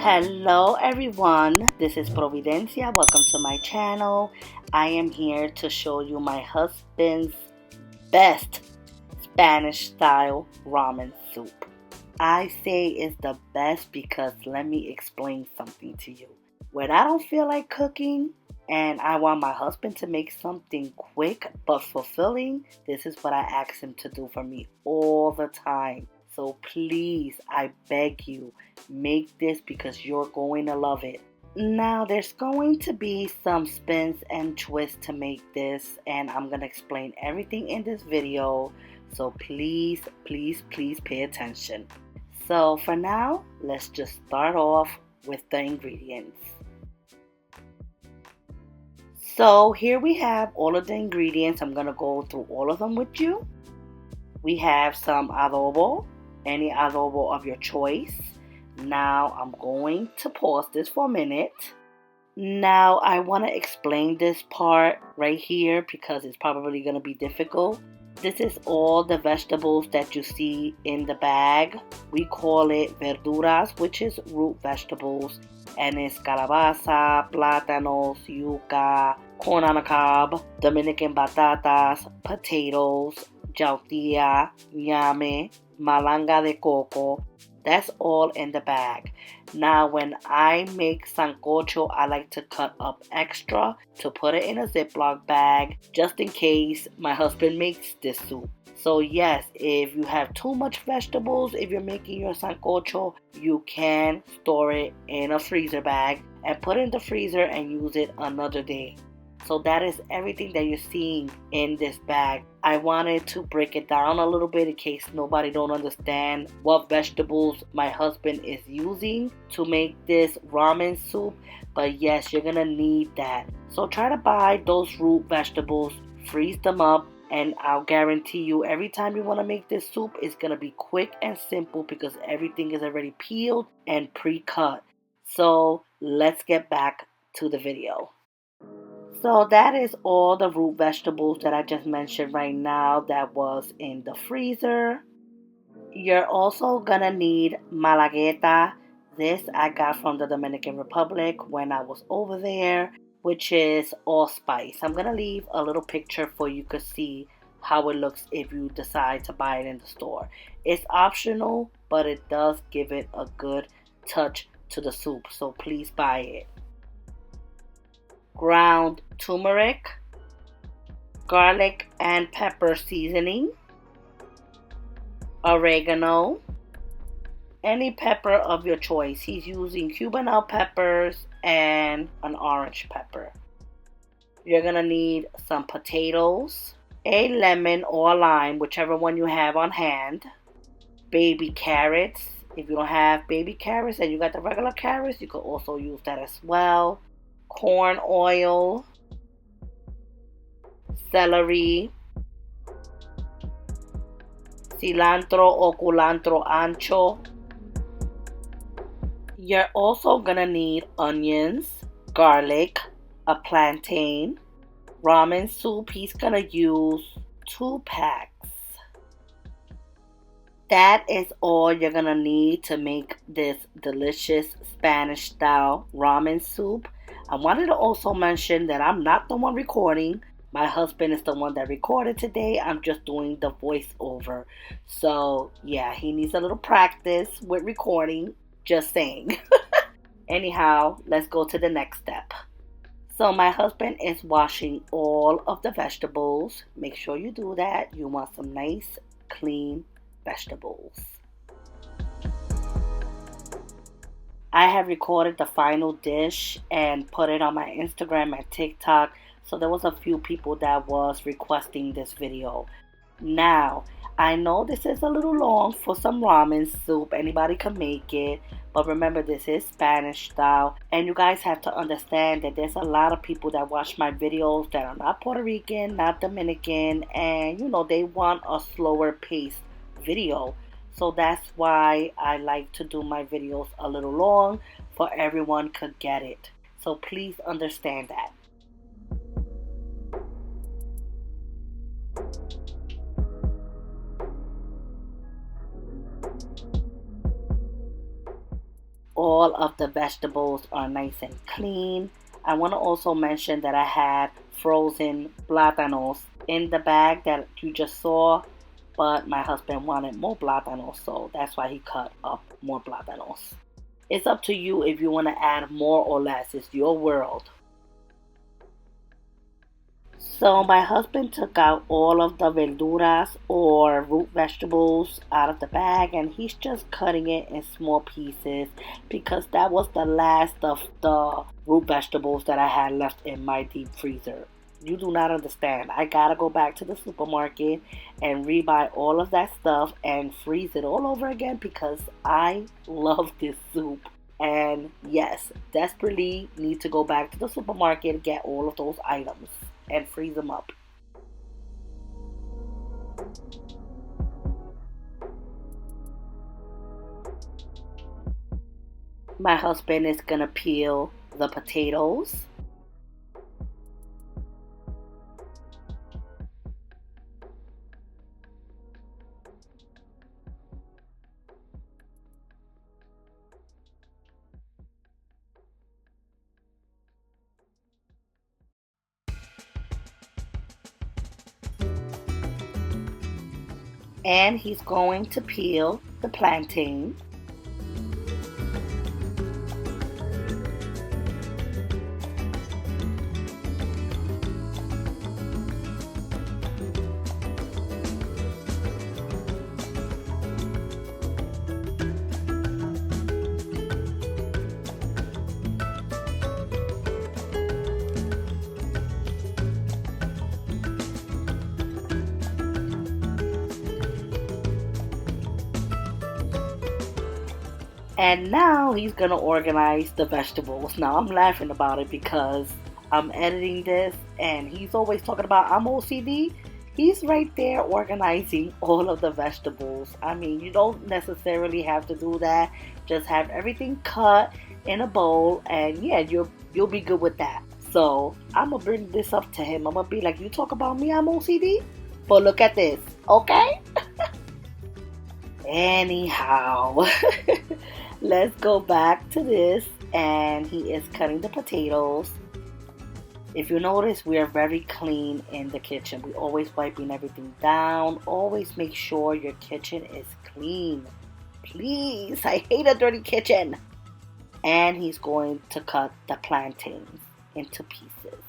Hello everyone, this is Providencia. Welcome to my channel. I am here to show you my husband's best Spanish style ramen soup. I say it's the best because let me explain something to you. When I don't feel like cooking and I want my husband to make something quick but fulfilling, this is what I ask him to do for me all the time. So please, I beg you, make this because you're going to love it. Now, there's going to be some spins and twists to make this, and I'm going to explain everything in this video. So please, please, please pay attention. So for now, let's just start off with the ingredients. So here we have all of the ingredients. I'm going to go through all of them with you. We have some adobo, any adobo of your choice. Now I'm going to pause this for a minute. Now I want to explain this part right here because it's probably going to be difficult. This is all the vegetables that you see in the bag. We call it verduras, which is root vegetables. And it's calabaza, plátanos, yuca, corn on the cob, Dominican batatas, potatoes, yautía, ñame, malanga de coco. That's all in the bag. Now when I make sancocho, I like to cut up extra to put it in a Ziploc bag just in case my husband makes this soup. So yes, if you have too much vegetables, if you're making your sancocho, you can store it in a freezer bag and put it in the freezer and use it another day. So that is everything that you're seeing in this bag. I wanted to break it down a little bit in case nobody don't understand what vegetables my husband is using to make this ramen soup. But yes, you're gonna need that. So try to buy those root vegetables, freeze them up, and I'll guarantee you every time you want to make this soup, it's gonna be quick and simple because everything is already peeled and pre-cut. So let's get back to the video. So that is all the root vegetables that I just mentioned right now that was in the freezer. You're also gonna need malagueta. This I got from the Dominican Republic when I was over there, which is allspice. I'm gonna leave a little picture for you to see how it looks if you decide to buy it in the store. It's optional, but it does give it a good touch to the soup, so please buy it. Ground turmeric, garlic and pepper seasoning, oregano, any pepper of your choice. He's using Cubanelle peppers and an orange pepper. You're gonna need some potatoes, a lemon or a lime, whichever one you have on hand, baby carrots. If you don't have baby carrots and you got the regular carrots, you could also use that as well. Corn oil, celery, cilantro o culantro ancho. You're also gonna need onions, garlic, a plantain. Ramen soup, he's gonna use 2 packs. That is all you're gonna need to make this delicious Spanish style ramen soup. I wanted to also mention that I'm not the one recording. My husband is the one that recorded today. I'm just doing the voiceover. So yeah, he needs a little practice with recording. Just saying. Anyhow, let's go to the next step. So my husband is washing all of the vegetables. Make sure you do that. You want some nice, clean vegetables. I have recorded the final dish and put it on my Instagram and TikTok. So there was a few people that was requesting this video. Now, I know this is a little long for some ramen soup. Anybody can make it. But remember, this is Spanish style. And you guys have to understand that there's a lot of people that watch my videos that are not Puerto Rican, not Dominican. And, you know, they want a slower paced video. So that's why I like to do my videos a little long for everyone could get it. So please understand that. All of the vegetables are nice and clean. I want to also mention that I had frozen plátanos in the bag that you just saw, but my husband wanted more plátanos, so that's why he cut up more plátanos. It's up to you if you want to add more or less. It's your world. So my husband took out all of the verduras or root vegetables out of the bag, and he's just cutting it in small pieces because that was the last of the root vegetables that I had left in my deep freezer. You do not understand. I gotta go back to the supermarket and rebuy all of that stuff and freeze it all over again because I love this soup. And yes, desperately need to go back to the supermarket and get all of those items and freeze them up. My husband is gonna peel the potatoes. And he's going to peel the plantain. And now he's gonna organize the vegetables. Now I'm laughing about it because I'm editing this and he's always talking about I'm OCD. He's right there organizing all of the vegetables. I mean, you don't necessarily have to do that. Just have everything cut in a bowl and yeah, you'll be good with that. So I'm gonna bring this up to him. I'm gonna be like, you talk about me, I'm OCD? But look at this, okay? Anyhow, let's go back to this. And he is cutting the potatoes. If you notice, we are very clean in the kitchen. We always wiping everything down. Always make sure your kitchen is clean. Please, I hate a dirty kitchen. And he's going to cut the plantains into pieces.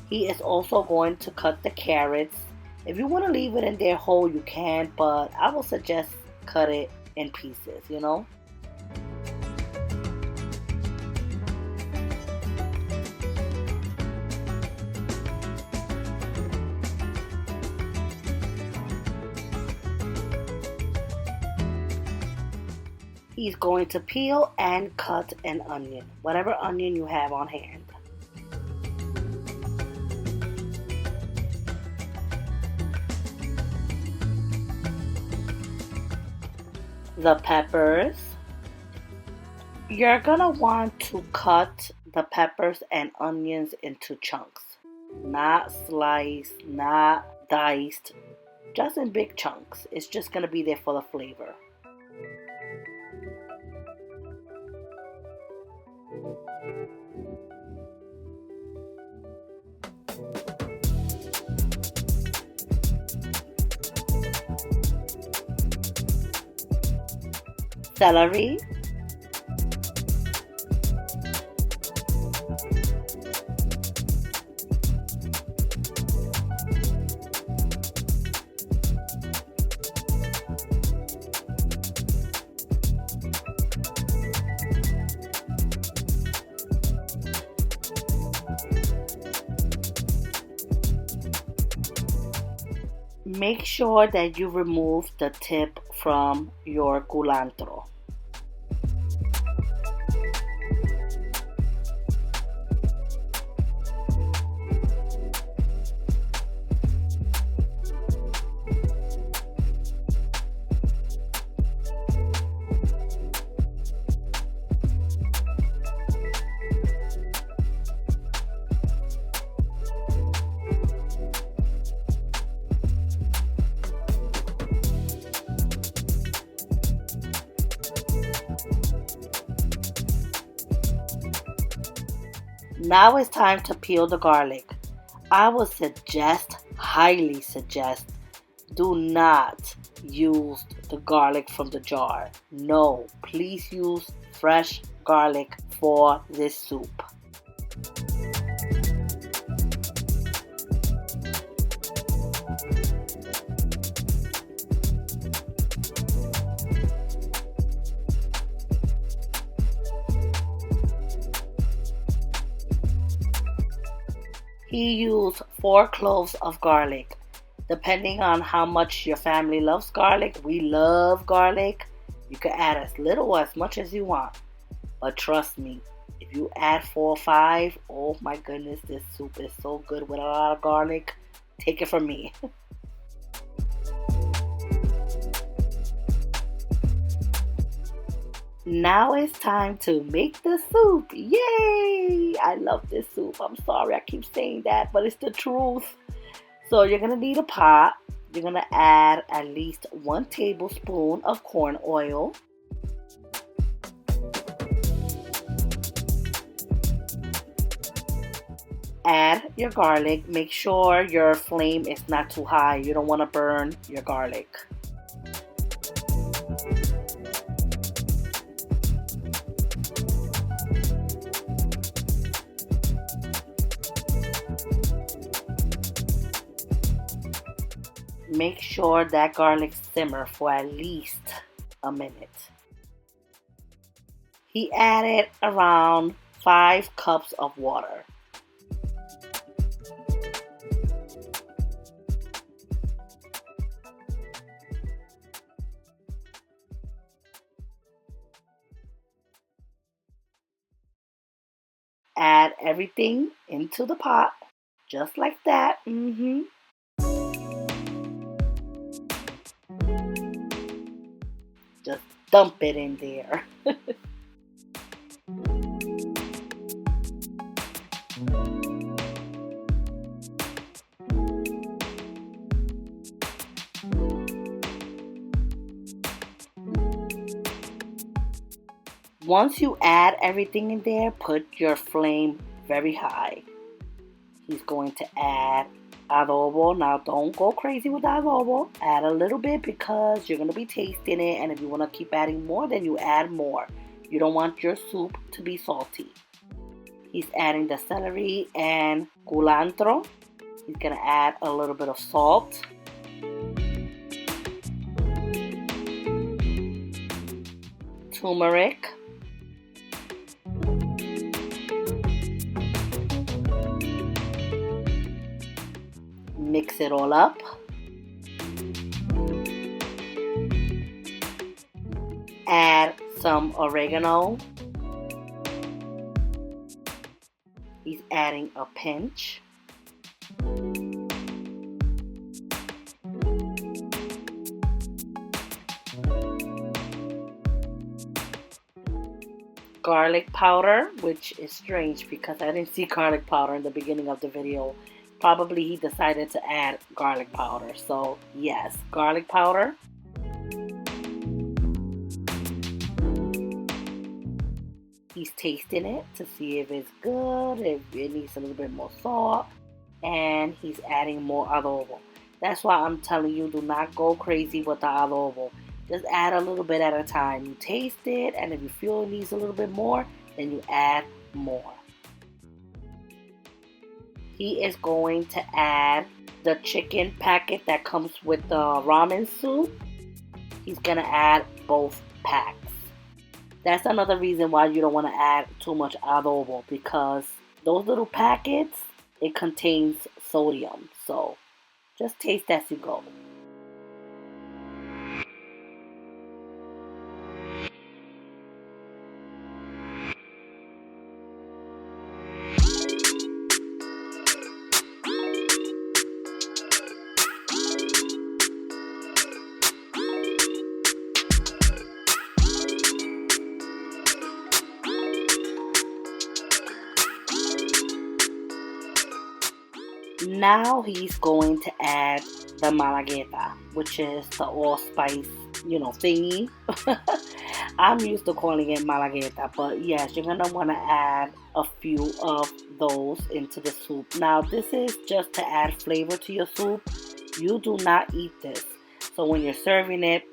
He is also going to cut the carrots. If you want to leave it in there whole, you can, but I will suggest cut it in pieces, you know. He's going to peel and cut an onion, whatever onion you have on hand. The peppers. You're gonna want to cut the peppers and onions into chunks, not sliced, not diced, just in big chunks. It's just gonna be there for the flavor. Celery. Make sure that you remove the tip from your culantro. Now it's time to peel the garlic. I would suggest, highly suggest, do not use the garlic from the jar. No, please use fresh garlic for this soup. He used 4 cloves of garlic. Depending on how much your family loves garlic, we love garlic. You can add as little or as much as you want. But trust me, if you add 4 or 5, oh my goodness, this soup is so good with a lot of garlic. Take it from me. Now it's time to make the soup. Yay! I love this soup. I'm sorry I keep saying that, but it's the truth. So you're going to need a pot. You're going to add at least 1 tablespoon of corn oil. Add your garlic. Make sure your flame is not too high. You don't want to burn your garlic. Make sure that garlic simmer for at least a minute. He added around 5 cups of water. Add everything into the pot, just like that. Just dump it in there. Once you add everything in there, put your flame very high. He's going to add adobo. Now don't go crazy with the adobo. Add a little bit because you're going to be tasting it, and if you want to keep adding more, then you add more. You don't want your soup to be salty. He's adding the celery and culantro. He's going to add a little bit of salt. Turmeric. Mix it all up. Add some oregano. He's adding a pinch. Garlic powder, which is strange because I didn't see garlic powder in the beginning of the video. Probably he decided to add garlic powder. So yes, garlic powder. He's tasting it to see if it's good, if it needs a little bit more salt. And he's adding more adobo. That's why I'm telling you, do not go crazy with the adobo. Just add a little bit at a time. You taste it, and if you feel it needs a little bit more, then you add more. He is going to add the chicken packet that comes with the ramen soup. He's going to add both packs. That's another reason why you don't want to add too much adobo, because those little packets, it contains sodium. So just taste as you go. Now he's going to add the malagueta, which is the allspice, thingy. I'm used to calling it malagueta, but yes, you're gonna want to add a few of those into the soup. Now, this is just to add flavor to your soup. You do not eat this. So when you're serving it,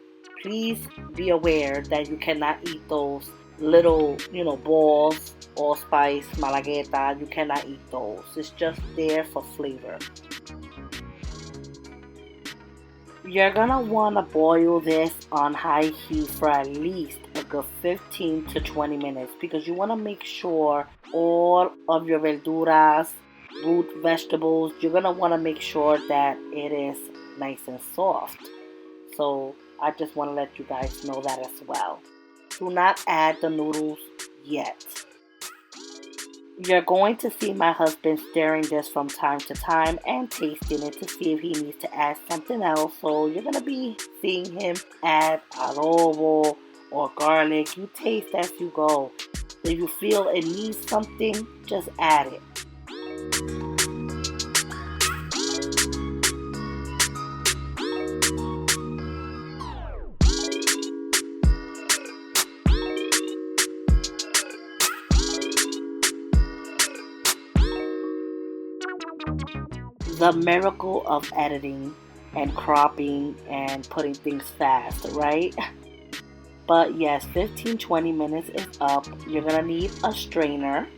please be aware that you cannot eat those little, balls, allspice, malagueta. You cannot eat those. It's just there for flavor. You're gonna wanna boil this on high heat for at least a good 15 to 20 minutes because you wanna make sure all of your verduras, root vegetables, you're gonna wanna make sure that it is nice and soft. So I just wanna let you guys know that as well. Do not add the noodles yet. You're going to see my husband stirring this from time to time and tasting it to see if he needs to add something else. So you're going to be seeing him add adobo or garlic. You taste as you go. If you feel it needs something, just add it. The miracle of editing and cropping and putting things fast, right? But yes, 15-20 minutes is up. You're gonna need a strainer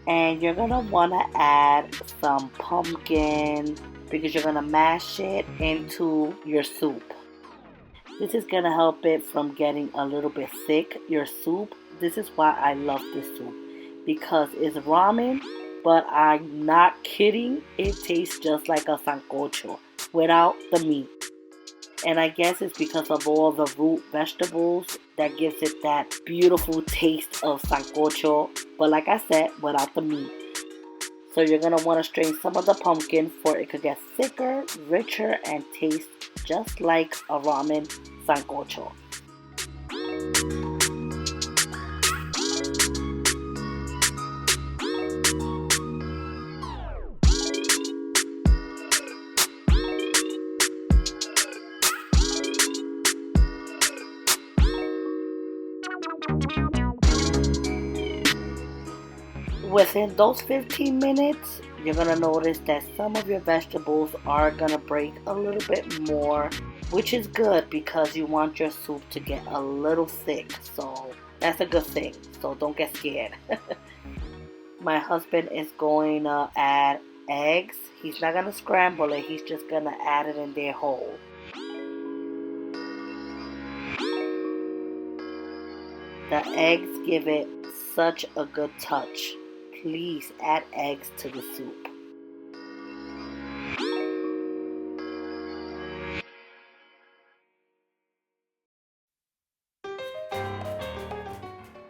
and you're gonna wanna add some pumpkin because you're gonna mash it into your soup. This is gonna help it from getting a little bit thick, your soup. This is why I love this soup because it's ramen, but I'm not kidding. It tastes just like a sancocho without the meat. And I guess it's because of all the root vegetables that gives it that beautiful taste of sancocho. But like I said, without the meat. So you're going to want to strain some of the pumpkin for it to get thicker, richer, and taste just like a ramen sancocho. Within those 15 minutes, you're going to notice that some of your vegetables are going to break a little bit more, which is good because you want your soup to get a little thick. So that's a good thing. So don't get scared. My husband is going to add eggs. He's not going to scramble it. He's just going to add it in there whole. The eggs give it such a good touch. Please add eggs to the soup.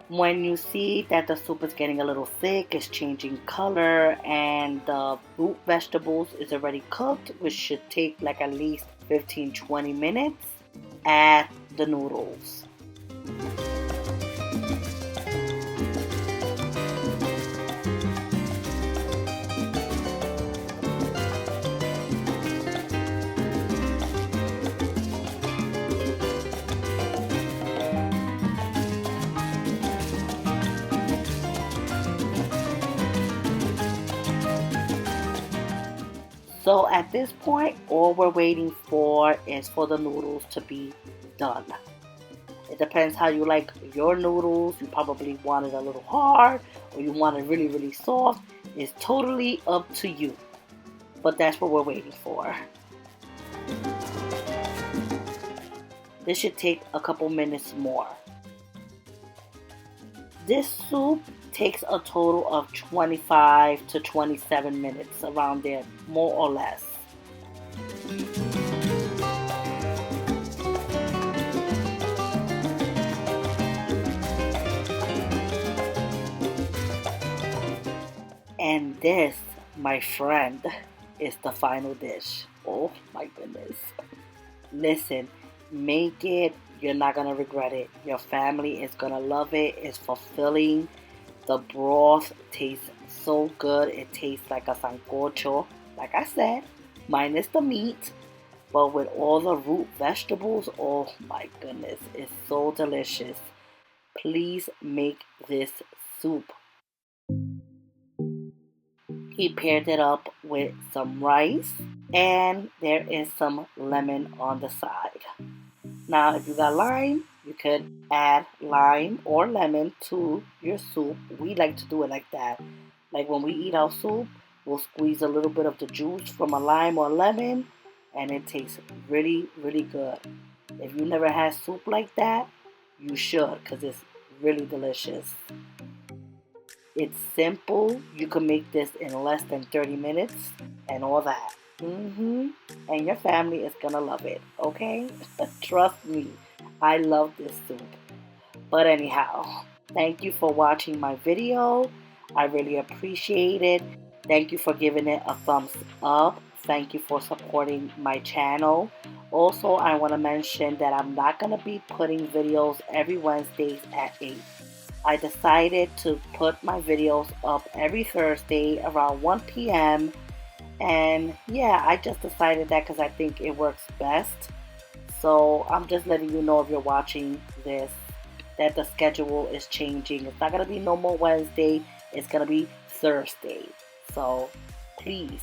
When you see that the soup is getting a little thick, it's changing color, and the root vegetables is already cooked, which should take like at least 15-20 minutes, add the noodles. So at this point, all we're waiting for is for the noodles to be done. It depends how you like your noodles. You probably want it a little hard or you want it really, really soft. It's totally up to you. But that's what we're waiting for. This should take a couple minutes more. This soup takes a total of 25 to 27 minutes, around there, more or less. And this, my friend, is the final dish. Oh my goodness. Listen, make it. You're not going to regret it. Your family is going to love it. It's fulfilling. The broth tastes so good. It tastes like a sancocho. Like I said, minus the meat. But with all the root vegetables, oh my goodness. It's so delicious. Please make this soup. He paired it up with some rice, and there is some lemon on the side. Now, if you got lime, you could add lime or lemon to your soup. We like to do it like that. Like when we eat our soup, we'll squeeze a little bit of the juice from a lime or lemon, and it tastes really, really good. If you never had soup like that, you should, because it's really delicious. It's simple. You can make this in less than 30 minutes and all that. And your family is gonna love it, okay? Trust me, I love this soup. But anyhow, thank you for watching my video. I really appreciate it. Thank you for giving it a thumbs up. Thank you for supporting my channel. Also, I want to mention that I'm not going to be putting videos every Wednesdays at 8. I decided to put my videos up every Thursday around 1 p.m. And yeah, I just decided that because I think it works best. So I'm just letting you know if you're watching this that the schedule is changing. It's not going to be no more Wednesday. It's going to be Thursday. So please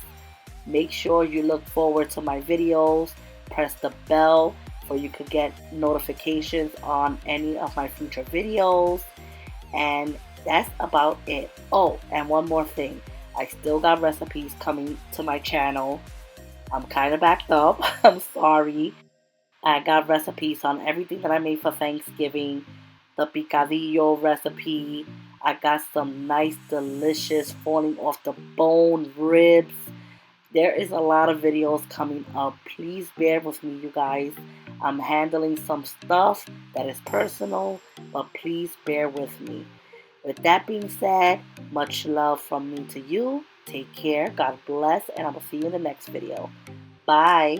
make sure you look forward to my videos. Press the bell so you could get notifications on any of my future videos. And that's about it. Oh, and one more thing. I still got recipes coming to my channel. I'm kind of backed up. I'm sorry. I got recipes on everything that I made for Thanksgiving. The picadillo recipe. I got some nice, delicious, falling off the bone ribs. There is a lot of videos coming up. Please bear with me, you guys. I'm handling some stuff that is personal, but please bear with me. With that being said, much love from me to you. Take care. God bless, and I will see you in the next video. Bye.